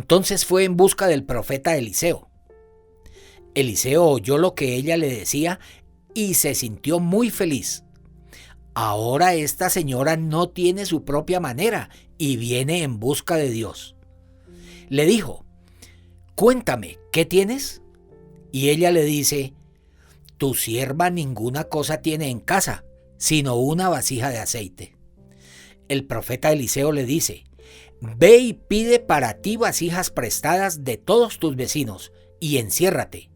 Entonces fue en busca del profeta Eliseo. Eliseo oyó lo que ella le decía y se sintió muy feliz. Ahora esta señora no tiene su propia manera y viene en busca de Dios. Le dijo: «Cuéntame, ¿qué tienes?». Y ella le dice: «Tu sierva ninguna cosa tiene en casa, sino una vasija de aceite». El profeta Eliseo le dice: «Ve y pide para ti vasijas prestadas de todos tus vecinos y enciérrate.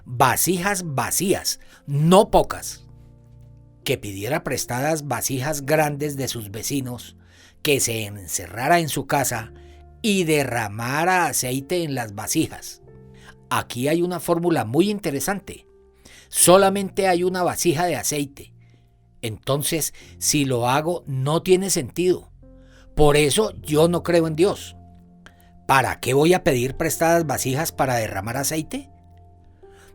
Vasijas vacías, no pocas». Que pidiera prestadas vasijas grandes de sus vecinos, que se encerrara en su casa y derramara aceite en las vasijas. Aquí hay una fórmula muy interesante. Solamente hay una vasija de aceite. Entonces, si lo hago, no tiene sentido. Por eso yo no creo en Dios. ¿Para qué voy a pedir prestadas vasijas para derramar aceite?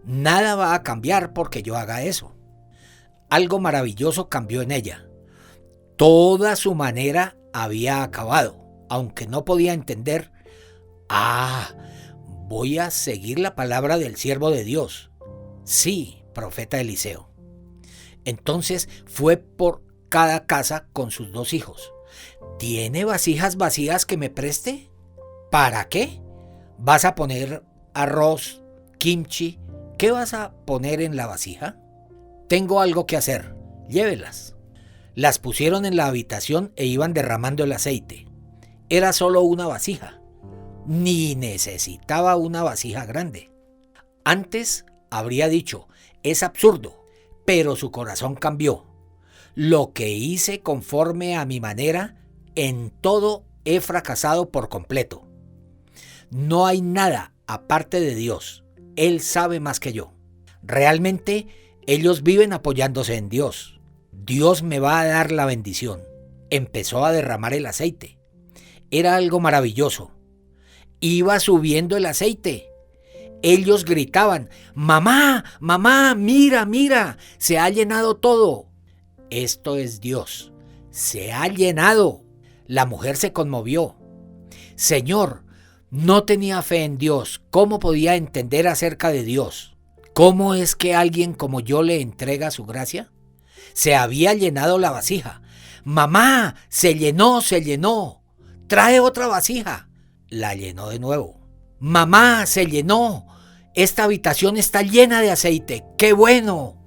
Nada va a cambiar porque yo haga eso. Algo maravilloso cambió en ella. Toda su manera había acabado, aunque no podía entender. Voy a seguir la palabra del siervo de Dios. Sí, profeta Eliseo. Entonces fue por cada casa con sus 2 hijos. ¿Tiene vasijas vacías que me preste? ¿Para qué? ¿Vas a poner arroz, kimchi? ¿Qué vas a poner en la vasija? Tengo algo que hacer, llévelas. Las pusieron en la habitación e iban derramando el aceite. Era solo una vasija. Ni necesitaba una vasija grande. Antes habría dicho: «Es absurdo», pero su corazón cambió. «Lo que hice conforme a mi manera, en todo he fracasado por completo. No hay nada aparte de Dios. Él sabe más que yo. Realmente ellos viven apoyándose en Dios. Dios me va a dar la bendición». Empezó a derramar el aceite. Era algo maravilloso. Iba subiendo el aceite. Ellos gritaban: «Mamá, mamá, mira, mira, se ha llenado todo». Esto es Dios. Se ha llenado. La mujer se conmovió. «Señor, no tenía fe en Dios. ¿Cómo podía entender acerca de Dios? ¿Cómo es que alguien como yo le entrega su gracia?». Se había llenado la vasija. «Mamá, se llenó, se llenó. Trae otra vasija». La llenó de nuevo. «Mamá, se llenó. Esta habitación está llena de aceite. ¡Qué bueno!».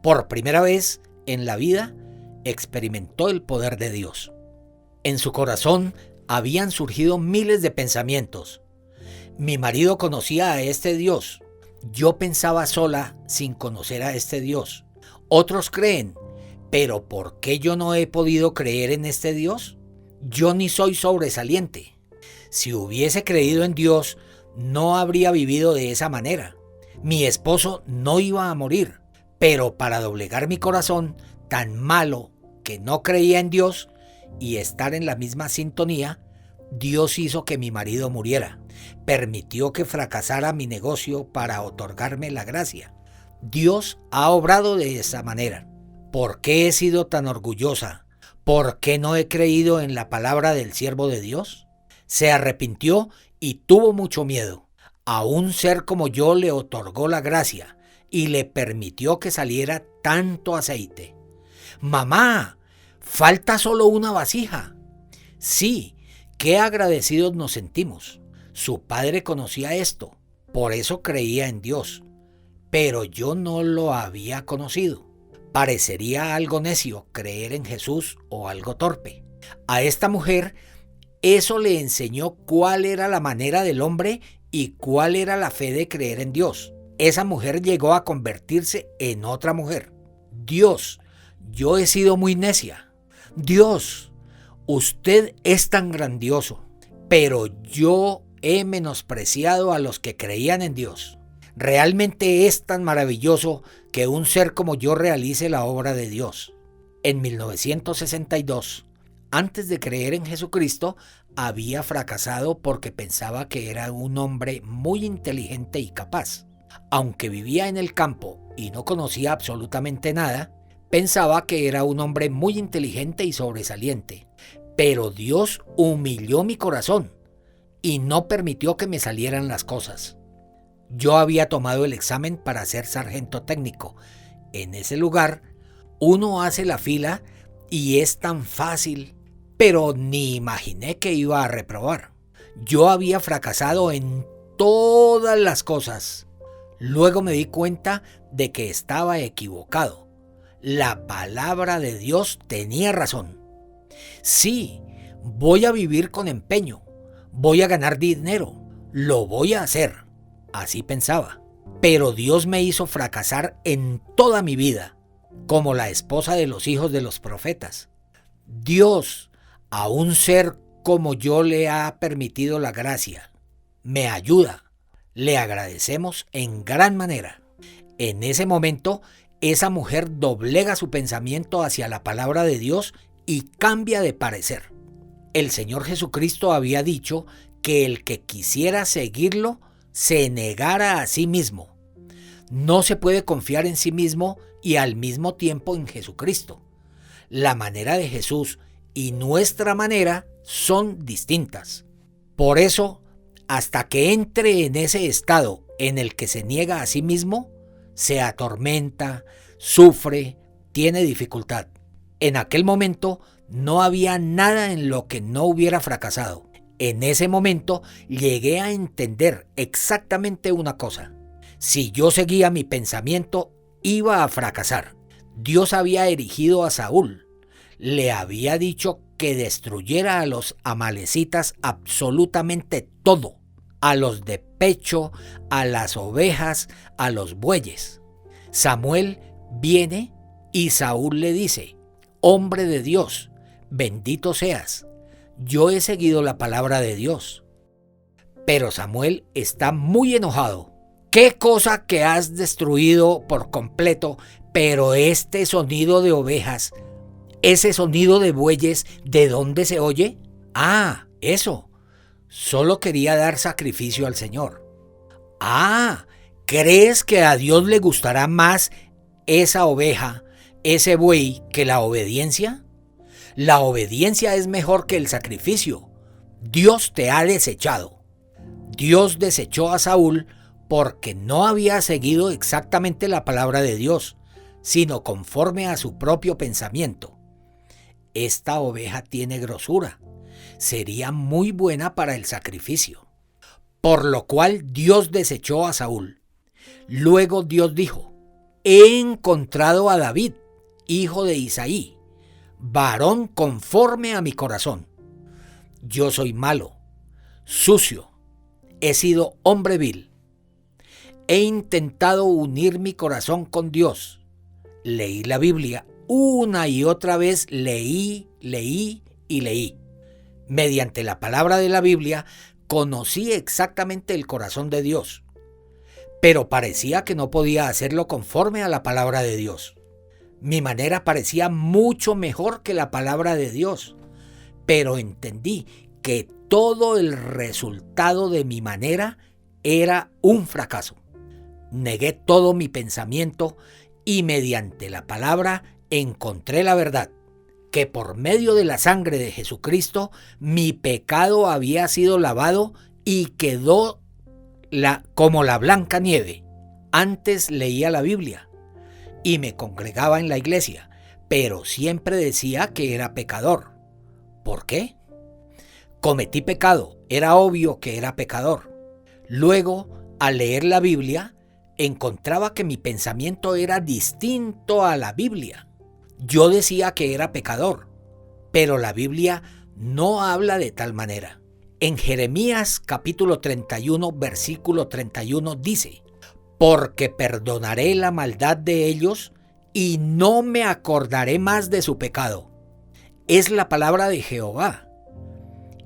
Por primera vez en la vida experimentó el poder de Dios. En su corazón habían surgido miles de pensamientos. Mi marido conocía a este Dios. Yo pensaba sola sin conocer a este Dios. Otros creen, pero ¿por qué yo no he podido creer en este Dios? Yo ni soy sobresaliente. Si hubiese creído en Dios, no habría vivido de esa manera. Mi esposo no iba a morir, pero para doblegar mi corazón tan malo que no creía en Dios y estar en la misma sintonía, Dios hizo que mi marido muriera. Permitió que fracasara mi negocio para otorgarme la gracia. Dios ha obrado de esa manera. ¿Por qué he sido tan orgullosa? ¿Por qué no he creído en la palabra del siervo de Dios? Se arrepintió y tuvo mucho miedo. A un ser como yo le otorgó la gracia y le permitió que saliera tanto aceite. «Mamá, falta solo una vasija». Sí, qué agradecidos nos sentimos. Su padre conocía esto, por eso creía en Dios. Pero yo no lo había conocido. Parecería algo necio creer en Jesús o algo torpe. A esta mujer eso le enseñó cuál era la manera del hombre y cuál era la fe de creer en Dios. Esa mujer llegó a convertirse en otra mujer. «Dios, yo he sido muy necia. Dios, usted es tan grandioso, pero yo he menospreciado a los que creían en Dios. Realmente es tan maravilloso que un ser como yo realice la obra de Dios». En 1962, antes de creer en Jesucristo, había fracasado porque pensaba que era un hombre muy inteligente y capaz. Aunque vivía en el campo y no conocía absolutamente nada, pensaba que era un hombre muy inteligente y sobresaliente. Pero Dios humilló mi corazón y no permitió que me salieran las cosas. Yo había tomado el examen para ser sargento técnico. En ese lugar, uno hace la fila y es tan fácil, pero ni imaginé que iba a reprobar. Yo había fracasado en todas las cosas. Luego me di cuenta de que estaba equivocado. La palabra de Dios tenía razón. Sí, voy a vivir con empeño. Voy a ganar dinero. Lo voy a hacer. Así pensaba. Pero Dios me hizo fracasar en toda mi vida, como la esposa de los hijos de los profetas. Dios, a un ser como yo, le ha permitido la gracia. Me ayuda. Le agradecemos en gran manera. En ese momento, esa mujer doblega su pensamiento hacia la palabra de Dios y cambia de parecer. El Señor Jesucristo había dicho que el que quisiera seguirlo se negara a sí mismo. No se puede confiar en sí mismo y al mismo tiempo en Jesucristo. La manera de Jesús y nuestra manera son distintas. Por eso, hasta que entre en ese estado en el que se niega a sí mismo, se atormenta, sufre, tiene dificultad. En aquel momento no había nada en lo que no hubiera fracasado. En ese momento llegué a entender exactamente una cosa. Si yo seguía mi pensamiento, iba a fracasar. Dios había erigido a Saúl. Le había dicho que destruyera a los amalecitas absolutamente todo. A los de pecho, a las ovejas, a los bueyes. Samuel viene y Saúl le dice: hombre de Dios, bendito seas. Yo he seguido la palabra de Dios. Pero Samuel está muy enojado. ¿Qué cosa que has destruido por completo? Pero este sonido de ovejas, ese sonido de bueyes, ¿de dónde se oye? Ah, eso. Solo quería dar sacrificio al Señor. Ah, ¿crees que a Dios le gustará más esa oveja, ese buey, que la obediencia? La obediencia es mejor que el sacrificio. Dios te ha desechado. Dios desechó a Saúl porque no había seguido exactamente la palabra de Dios, sino conforme a su propio pensamiento. Esta oveja tiene grosura. Sería muy buena para el sacrificio. Por lo cual Dios desechó a Saúl. Luego Dios dijo: he encontrado a David, hijo de Isaí, varón conforme a mi corazón. Yo soy malo, sucio, he sido hombre vil. He intentado unir mi corazón con Dios. Leí la Biblia una y otra vez, leí. Mediante la palabra de la Biblia conocí exactamente el corazón de Dios, pero parecía que no podía hacerlo conforme a la palabra de Dios. Mi manera parecía mucho mejor que la palabra de Dios, pero entendí que todo el resultado de mi manera era un fracaso. Negué todo mi pensamiento y mediante la palabra encontré la verdad, que por medio de la sangre de Jesucristo mi pecado había sido lavado y quedó como la blanca nieve. Antes leía la Biblia y me congregaba en la iglesia, pero siempre decía que era pecador. ¿Por qué? Cometí pecado, era obvio que era pecador. Luego, al leer la Biblia, encontraba que mi pensamiento era distinto a la Biblia. Yo decía que era pecador, pero la Biblia no habla de tal manera. En Jeremías capítulo 31, versículo 31 dice: porque perdonaré la maldad de ellos y no me acordaré más de su pecado. Es la palabra de Jehová.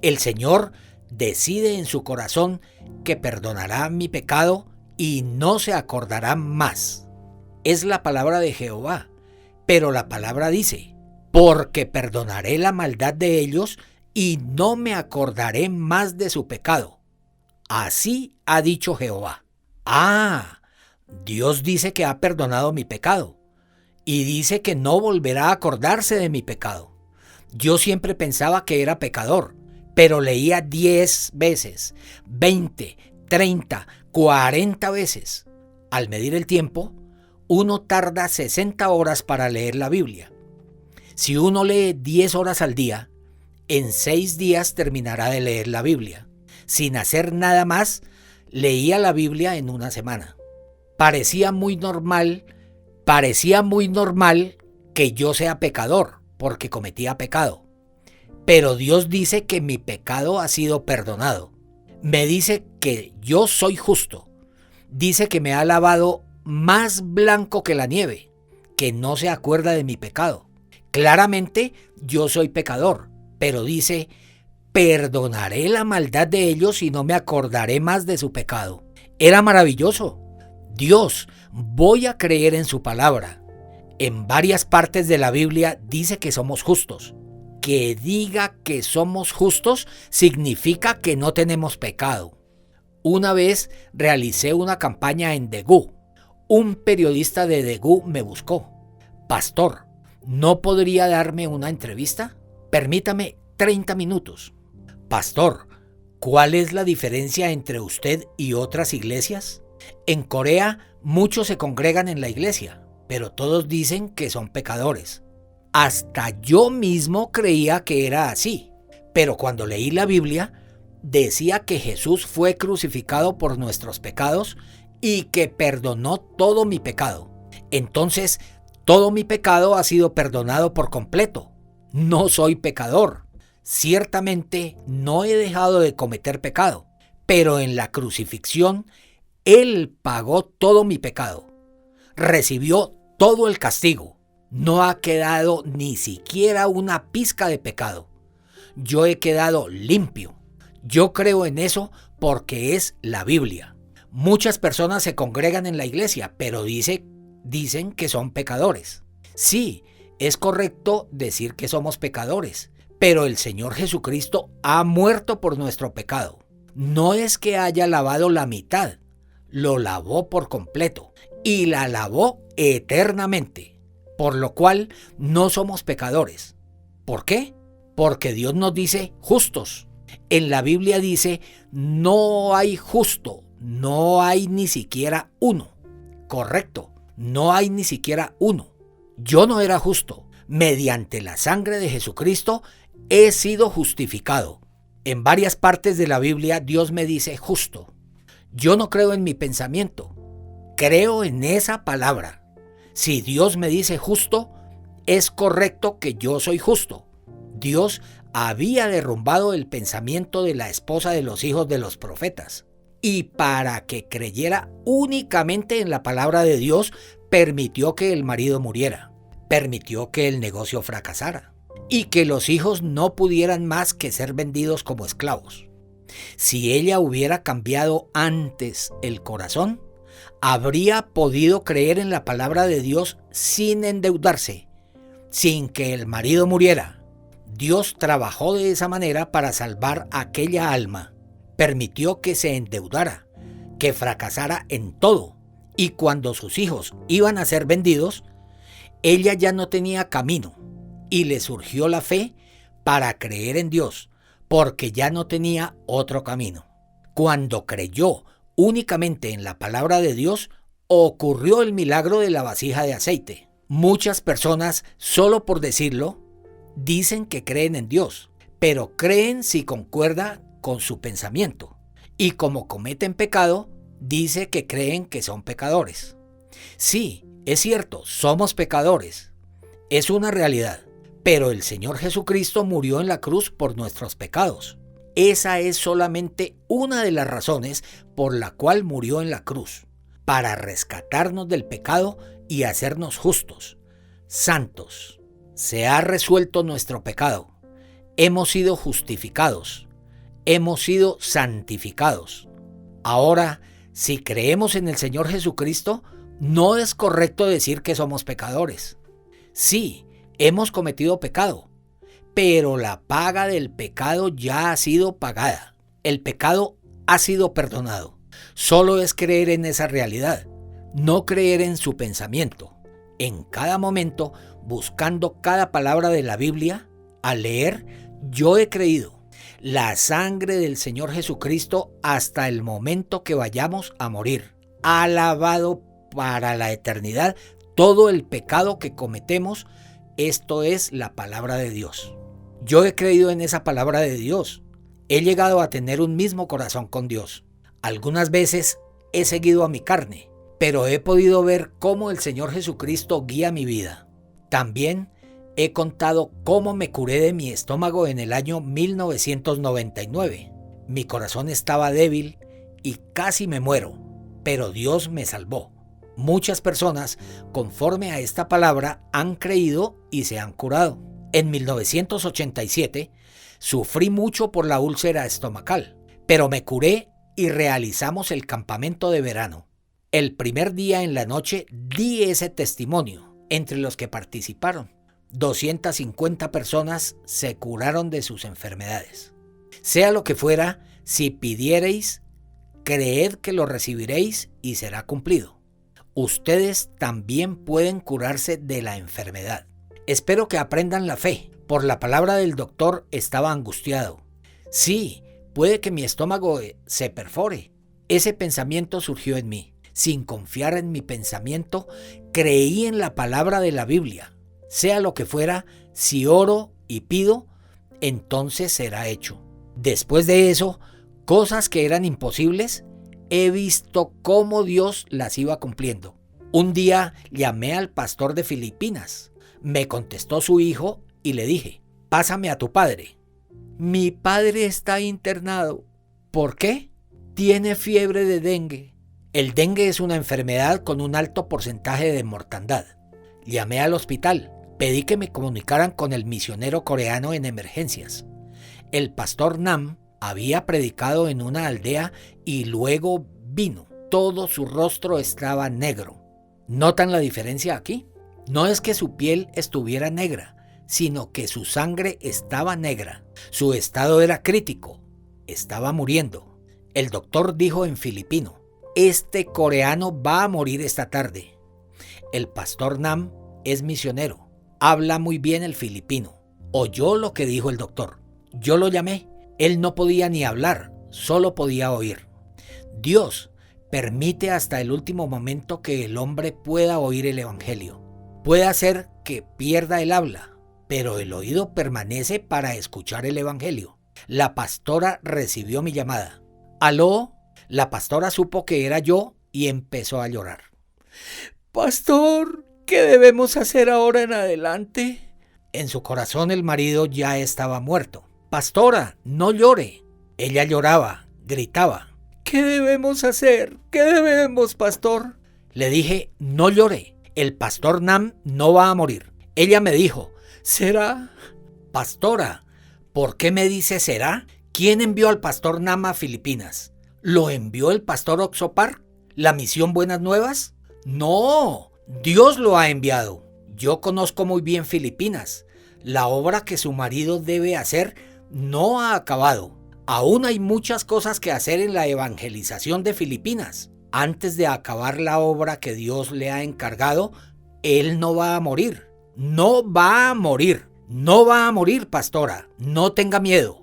El Señor decide en su corazón que perdonará mi pecado y no se acordará más. Es la palabra de Jehová. Pero la palabra dice: porque perdonaré la maldad de ellos y no me acordaré más de su pecado. Así ha dicho Jehová. Ah, Dios dice que ha perdonado mi pecado y dice que no volverá a acordarse de mi pecado. Yo siempre pensaba que era pecador, pero leía 10 veces, 20, 30, 40 veces. Al medir el tiempo, uno tarda 60 horas para leer la Biblia. Si uno lee 10 horas al día, en 6 días terminará de leer la Biblia. Sin hacer nada más, leía la Biblia en una semana. Parecía muy normal que yo sea pecador, porque cometía pecado. Pero Dios dice que mi pecado ha sido perdonado. Me dice que yo soy justo. Dice que me ha lavado más blanco que la nieve, que no se acuerda de mi pecado. Claramente yo soy pecador, pero dice, perdonaré la maldad de ellos y no me acordaré más de su pecado. Era maravilloso. Dios, voy a creer en su palabra. En varias partes de la Biblia dice que somos justos. Que diga que somos justos significa que no tenemos pecado. Una vez realicé una campaña en Daegu. Un periodista de Daegu me buscó. Pastor, ¿no podría darme una entrevista? Permítame 30 minutos. Pastor, ¿cuál es la diferencia entre usted y otras iglesias? En Corea muchos se congregan en la iglesia, pero todos dicen que son pecadores. Hasta yo mismo creía que era así, pero cuando leí la Biblia, decía que Jesús fue crucificado por nuestros pecados y que perdonó todo mi pecado. Entonces, todo mi pecado ha sido perdonado por completo. No soy pecador. Ciertamente no he dejado de cometer pecado, pero en la crucifixión, Él pagó todo mi pecado. Recibió todo el castigo. No ha quedado ni siquiera una pizca de pecado. Yo he quedado limpio. Yo creo en eso porque es la Biblia. Muchas personas se congregan en la iglesia, pero dicen que son pecadores. Sí, es correcto decir que somos pecadores, pero el Señor Jesucristo ha muerto por nuestro pecado. No es que haya lavado la mitad, lo lavó por completo y la lavó eternamente. Por lo cual no somos pecadores. ¿Por qué? Porque Dios nos dice justos. En la Biblia dice, no hay justo, no hay ni siquiera uno. Correcto, no hay ni siquiera uno. Yo no era justo. Mediante la sangre de Jesucristo he sido justificado. En varias partes de la Biblia Dios me dice justo. Yo no creo en mi pensamiento, creo en esa palabra. Si Dios me dice justo, es correcto que yo soy justo. Dios había derrumbado el pensamiento de la esposa de los hijos de los profetas. Y para que creyera únicamente en la palabra de Dios, permitió que el marido muriera. Permitió que el negocio fracasara. Y que los hijos no pudieran más que ser vendidos como esclavos. Si ella hubiera cambiado antes el corazón, habría podido creer en la palabra de Dios sin endeudarse, sin que el marido muriera. Dios trabajó de esa manera para salvar a aquella alma. Permitió que se endeudara, que fracasara en todo. Y cuando sus hijos iban a ser vendidos, ella ya no tenía camino y le surgió la fe para creer en Dios, porque ya no tenía otro camino. Cuando creyó únicamente en la palabra de Dios, ocurrió el milagro de la vasija de aceite. Muchas personas, solo por decirlo, dicen que creen en Dios, pero creen si concuerda con su pensamiento. Y como cometen pecado, dice que creen que son pecadores. Sí, es cierto, somos pecadores. Es una realidad. Pero el Señor Jesucristo murió en la cruz por nuestros pecados. Esa es solamente una de las razones por la cual murió en la cruz, para rescatarnos del pecado y hacernos justos, santos. Se ha resuelto nuestro pecado. Hemos sido justificados. Hemos sido santificados. Ahora, si creemos en el Señor Jesucristo, no es correcto decir que somos pecadores. Sí, hemos cometido pecado, pero la paga del pecado ya ha sido pagada. El pecado ha sido perdonado. Solo es creer en esa realidad, no creer en su pensamiento. En cada momento, buscando cada palabra de la Biblia, al leer, yo he creído. la sangre del Señor Jesucristo hasta el momento que vayamos a morir. Ha lavado para la eternidad todo el pecado que cometemos. Esto es la palabra de Dios. Yo he creído en esa palabra de Dios. He llegado a tener un mismo corazón con Dios. Algunas veces he seguido a mi carne, pero he podido ver cómo el Señor Jesucristo guía mi vida. También he contado cómo me curé de mi estómago en el año 1999. Mi corazón estaba débil y casi me muero, pero Dios me salvó. Muchas personas, conforme a esta palabra, han creído y se han curado. En 1987, sufrí mucho por la úlcera estomacal, pero me curé y realizamos el campamento de verano. El primer día en la noche di ese testimonio. Entre los que participaron, 250 personas se curaron de sus enfermedades. Sea lo que fuera, si pidiereis, creed que lo recibiréis y será cumplido. Ustedes también pueden curarse de la enfermedad. Espero que aprendan la fe. Por la palabra del doctor estaba angustiado. Sí, puede que mi estómago se perfore. Ese pensamiento surgió en mí. Sin confiar en mi pensamiento, creí en la palabra de la Biblia. Sea lo que fuera, si oro y pido, entonces será hecho. Después de eso, cosas que eran imposibles, he visto cómo Dios las iba cumpliendo. Un día llamé al pastor de Filipinas. Me contestó su hijo y le dije: pásame a tu padre. Mi padre está internado. ¿Por qué? Tiene fiebre de dengue. El dengue es una enfermedad con un alto porcentaje de mortandad. Llamé al hospital. Pedí que me comunicaran con el misionero coreano en emergencias. El pastor Nam había predicado en una aldea y luego vino. Todo su rostro estaba negro. ¿Notan la diferencia aquí? No es que su piel estuviera negra, sino que su sangre estaba negra. Su estado era crítico. Estaba muriendo. El doctor dijo en filipino: este coreano va a morir esta tarde. El pastor Nam es misionero. Habla muy bien el filipino. Oyó lo que dijo el doctor. Yo lo llamé. Él no podía ni hablar, solo podía oír. Dios permite hasta el último momento que el hombre pueda oír el evangelio. Puede hacer que pierda el habla, pero el oído permanece para escuchar el evangelio. La pastora recibió mi llamada. ¿Aló? La pastora supo que era yo y empezó a llorar. Pastor, ¿qué debemos hacer ahora en adelante? En su corazón el marido ya estaba muerto. Pastora, no llore. Ella lloraba, gritaba. ¿Qué debemos hacer? ¿Qué debemos, pastor? Le dije: no llore. El pastor Nam no va a morir. Ella me dijo: ¿será? Pastora, ¿por qué me dice será? ¿Quién envió al pastor Nam a Filipinas? ¿Lo envió el pastor Oxopar? ¿La misión Buenas Nuevas? No, Dios lo ha enviado. Yo conozco muy bien Filipinas. La obra que su marido debe hacer no ha acabado. Aún hay muchas cosas que hacer en la evangelización de Filipinas. Antes de acabar la obra que Dios le ha encargado, él no va a morir. No va a morir. No va a morir, pastora. No tenga miedo.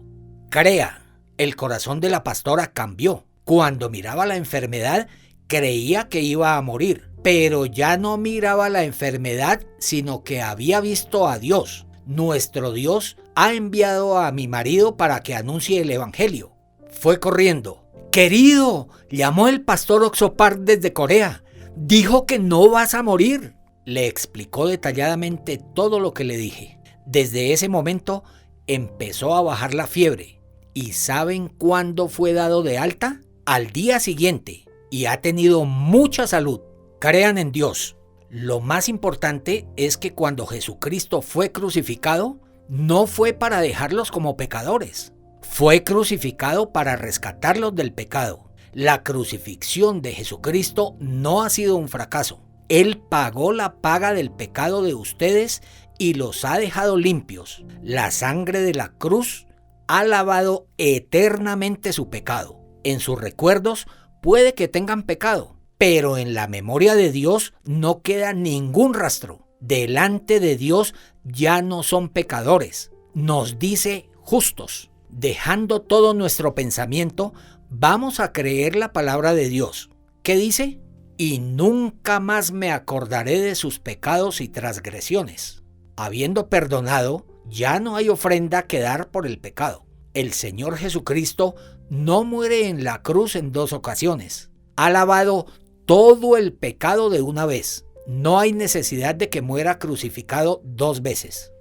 Crea. El corazón de la pastora cambió. Cuando miraba la enfermedad, creía que iba a morir. Pero ya no miraba la enfermedad, sino que había visto a Dios. Nuestro Dios ha enviado a mi marido para que anuncie el evangelio. Fue corriendo. Querido, llamó el pastor Oxopar desde Corea. Dijo que no vas a morir. Le explicó detalladamente todo lo que le dije. Desde ese momento empezó a bajar la fiebre. ¿Y saben cuándo fue dado de alta? Al día siguiente. Y ha tenido mucha salud. Crean en Dios. Lo más importante es que cuando Jesucristo fue crucificado, no fue para dejarlos como pecadores. Fue crucificado para rescatarlos del pecado. La crucifixión de Jesucristo no ha sido un fracaso. Él pagó la paga del pecado de ustedes y los ha dejado limpios. La sangre de la cruz ha lavado eternamente su pecado. En sus recuerdos puede que tengan pecado, pero en la memoria de Dios no queda ningún rastro. Delante de Dios ya no son pecadores. Nos dice justos. dejando todo nuestro pensamiento, vamos a creer la palabra de Dios. ¿Qué dice? Y nunca más me acordaré de sus pecados y transgresiones. Habiendo perdonado, ya no hay ofrenda que dar por el pecado. El Señor Jesucristo no muere en la cruz en 2 ocasiones. Ha lavado todo el pecado de una vez. No hay necesidad de que muera crucificado 2 veces.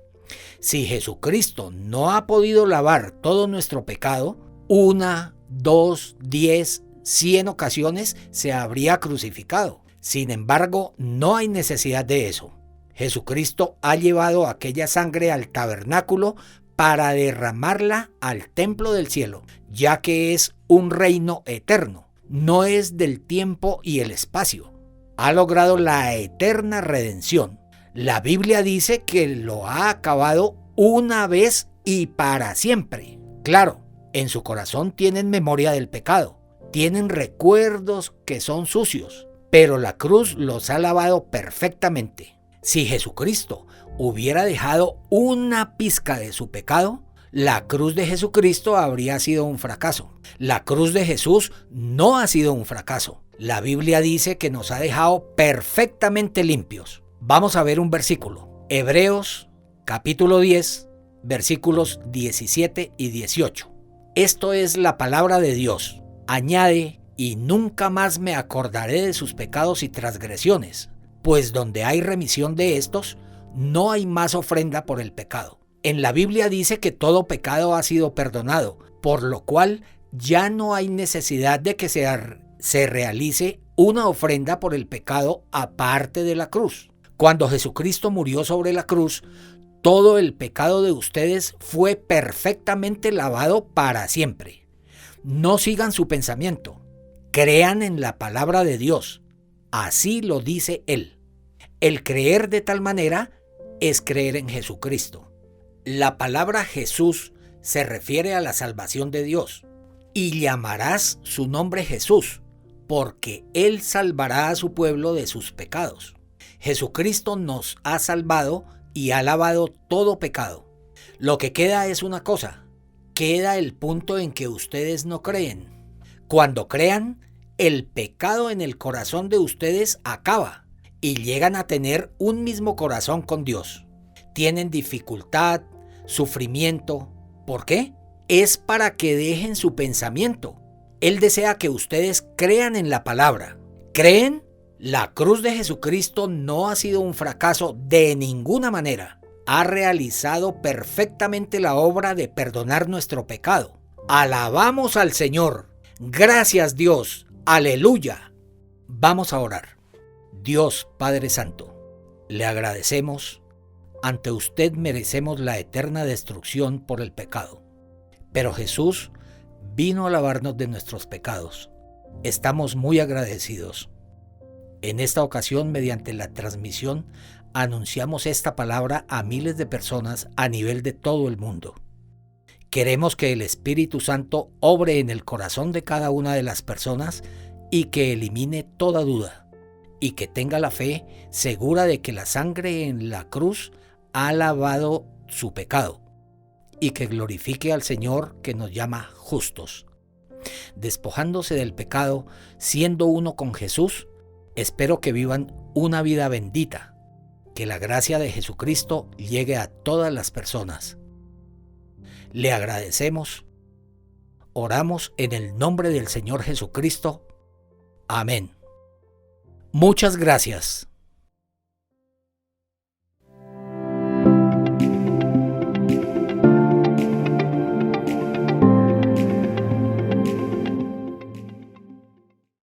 Si Jesucristo no ha podido lavar todo nuestro pecado, 1, 2, 10, 100 ocasiones se habría crucificado. Sin embargo, no hay necesidad de eso. Jesucristo ha llevado aquella sangre al tabernáculo para derramarla al templo del cielo, ya que es un reino eterno, no es del tiempo y el espacio. Ha logrado la eterna redención. La Biblia dice que lo ha acabado una vez y para siempre. Claro, en su corazón tienen memoria del pecado, tienen recuerdos que son sucios, pero la cruz los ha lavado perfectamente. Si Jesucristo hubiera dejado una pizca de su pecado, la cruz de Jesucristo habría sido un fracaso. La cruz de Jesús no ha sido un fracaso. La Biblia dice que nos ha dejado perfectamente limpios. Vamos a ver un versículo. Hebreos capítulo 10, versículos 17 y 18. Esto es la palabra de Dios. Añade, y nunca más me acordaré de sus pecados y transgresiones, pues donde hay remisión de estos, no hay más ofrenda por el pecado. En la Biblia dice que todo pecado ha sido perdonado, por lo cual ya no hay necesidad de que se realice una ofrenda por el pecado aparte de la cruz. Cuando Jesucristo murió sobre la cruz, todo el pecado de ustedes fue perfectamente lavado para siempre. No sigan su pensamiento, crean en la palabra de Dios. Así lo dice Él. El creer de tal manera es creer en Jesucristo. La palabra Jesús se refiere a la salvación de Dios. Y llamarás su nombre Jesús, porque Él salvará a su pueblo de sus pecados. Jesucristo nos ha salvado y ha lavado todo pecado. Lo que queda es una cosa. Queda el punto en que ustedes no creen. Cuando crean, el pecado en el corazón de ustedes acaba y llegan a tener un mismo corazón con Dios. Tienen dificultad, sufrimiento. ¿Por qué? Es para que dejen su pensamiento. Él desea que ustedes crean en la palabra. ¿Creen? La cruz de Jesucristo no ha sido un fracaso de ninguna manera. Ha realizado perfectamente la obra de perdonar nuestro pecado. Alabamos al Señor. Gracias Dios. Aleluya. Vamos a orar. Dios Padre Santo, le agradecemos. Ante usted merecemos la eterna destrucción por el pecado. Pero Jesús vino a lavarnos de nuestros pecados. Estamos muy agradecidos. En esta ocasión, mediante la transmisión, anunciamos esta palabra a miles de personas a nivel de todo el mundo. Queremos que el Espíritu Santo obre en el corazón de cada una de las personas y que elimine toda duda y que tenga la fe segura de que la sangre en la cruz ha lavado su pecado y que glorifique al Señor que nos llama justos. Despojándose del pecado, siendo uno con Jesús, espero que vivan una vida bendita, que la gracia de Jesucristo llegue a todas las personas. Le agradecemos, oramos en el nombre del Señor Jesucristo. Amén. Muchas gracias.